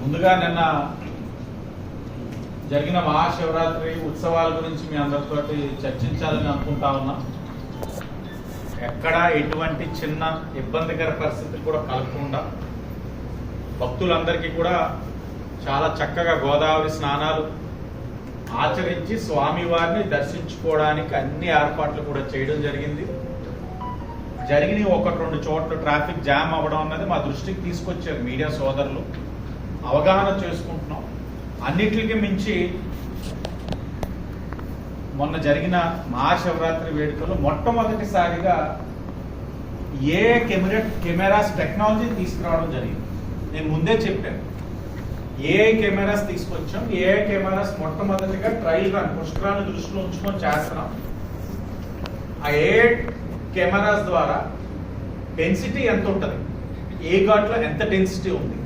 ముందుగా నిన్న జరిగిన మహాశివరాత్రి ఉత్సవాల గురించి మీ అందరితోటి చర్చించాలని అనుకుంటా ఉన్నా. ఎక్కడ ఎటువంటి చిన్న ఇబ్బందికర పరిస్థితి కూడా కలగకుండా భక్తులందరికీ కూడా చాలా చక్కగా గోదావరి స్నానాలు ఆచరించి స్వామివారిని దర్శించుకోవడానికి అన్ని ఏర్పాట్లు కూడా చేయడం జరిగింది. జరిగిన ఒకటి రెండు చోట్ల ట్రాఫిక్ జామ్ అవ్వడం అన్నది మా దృష్టికి తీసుకొచ్చారు మీడియా సోదరులు. అవగాహన చేసుకుంటున్నాం. అన్నిటికీ మించి మొన్న జరిగిన మహాశివరాత్రి వేడుకలు మొట్టమొదటిసారిగా ఏ కెమెరాస్ టెక్నాలజీ తీసుకురావడం జరిగింది. నేను ముందే చెప్పాను, ఏ కెమెరాస్ తీసుకొచ్చాం, ఏ కెమెరాస్ మొట్టమొదటిగా ట్రయల్ రన్ పుష్కరాన్ని దృష్టిలో ఉంచుకొని చేస్తున్నాం. ఆ ఏ కెమెరాస్ ద్వారా డెన్సిటీ ఎంత ఉంటుంది, ఏ ఘాట్లో ఎంత డెన్సిటీ ఉంది,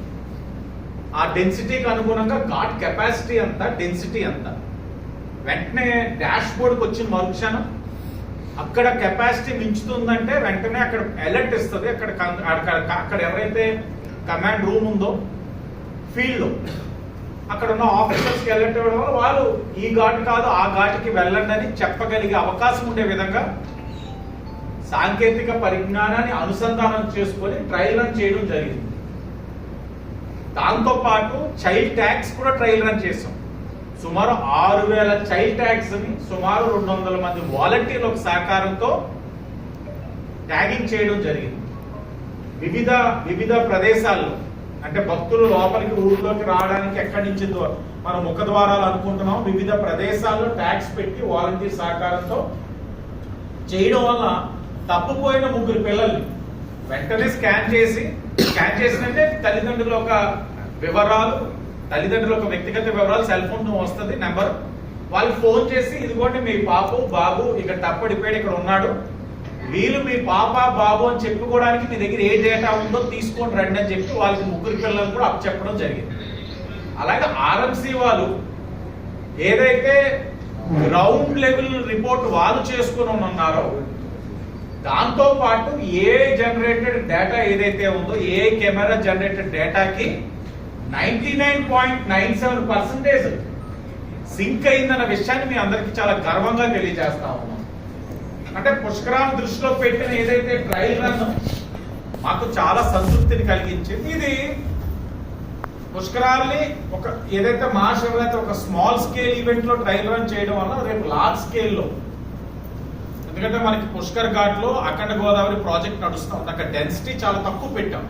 ఆ డెన్సిటీకి అనుగుణంగా ఘాట్ కెపాసిటీ ఎంత, డెన్సిటీ ఎంత, వెంటనే డాష్ బోర్డ్కి వచ్చిన మరుక్షణం అక్కడ కెపాసిటీ మించుతుందంటే వెంటనే అక్కడ అలర్ట్ ఇస్తుంది. అక్కడ ఎవరైతే కమాండ్ రూమ్ ఉందో ఫీల్డ్లో అక్కడ ఉన్న ఆఫీసర్స్కి అలర్ట్ ఇవ్వడం వల్ల వాళ్ళు ఈ ఘాట్ కాదు ఆ ఘాట్కి వెళ్ళండి అని చెప్పగలిగే అవకాశం ఉండే విధంగా సాంకేతిక పరిజ్ఞానాన్ని అనుసంధానం చేసుకొని ట్రయల్ రన్ చేయడం జరిగింది. దాంతో పాటు చైల్డ్ ట్యాగ్స్ కూడా ట్రయల్ రన్ చేసాం. సుమారు 6000 చైల్డ్ ట్యాగ్స్ ని సుమారు 200 మంది వాలంటీర్ల సహకారంతో ట్యాగింగ్ చేయడం జరిగింది. వివిధ ప్రదేశాల్లో అంటే భక్తులు లోపలికి ఊర్లోకి రావడానికి ఎక్కడి నుంచి మనం ముఖ ద్వారాలు అనుకుంటున్నాం. వివిధ ప్రదేశాల్లో ట్యాగ్స్ పెట్టి వాలంటీర్ సహకారంతో చేయడం వల్ల తప్పుపోయిన 3 పిల్లల్ని వెంటనే స్కాన్ చేసినంటే తల్లిదండ్రుల ఒక వివరాలు, తల్లిదండ్రుల ఒక వ్యక్తిగత వివరాలు సెల్ ఫోన్ వస్తుంది నెంబర్, వాళ్ళకి ఫోన్ చేసి ఇదిగోండి మీ పాప బాబు ఇక్కడ తప్పడిపోయాడు, ఇక్కడ ఉన్నాడు, వీళ్ళు మీ పాప బాబు అని చెప్పుకోవడానికి మీ దగ్గర ఏ డేటా ఉందో తీసుకొని రండి అని చెప్పి వాళ్ళకి 3 పిల్లలు కూడా అప్ చెప్పడం జరిగింది. అలాగే ఆర్ఎంసీ వాళ్ళు ఏదైతే గ్రౌండ్ లెవెల్ రిపోర్ట్ వాళ్ళు చేసుకుని ఉన్నారో దాంతో పాటు ఏ జనరేటెడ్ డేటా ఏదైతే ఉందో ఏ కెమెరా జనరేటెడ్ డేటాకి 99.97% సింక్ అయిందన్న విషయాన్ని మీ అందరికీ చాలా గర్వంగా తెలియజేస్తా ఉన్నాం. అంటే పుష్కరాన్ని దృష్టిలో పెట్టిన ఏదైతే ట్రయల్ రన్ మాకు చాలా సంతృప్తిని కలిగించింది. ఇది పుష్కరాల్ని ఒక ఏదైతే మహాశివరాత్రి ఒక స్మాల్ స్కేల్ ఈవెంట్ లో ట్రయల్ రన్ చేయడం వల్ల రేపు లార్జ్ స్కేల్లో, ఎందుకంటే మనకి పుష్కర్ ఘాట్ లో అఖండ గోదావరి ప్రాజెక్ట్ నడుస్తుంది, అక్కడ డెన్సిటీ చాలా తక్కువ పెట్టాం.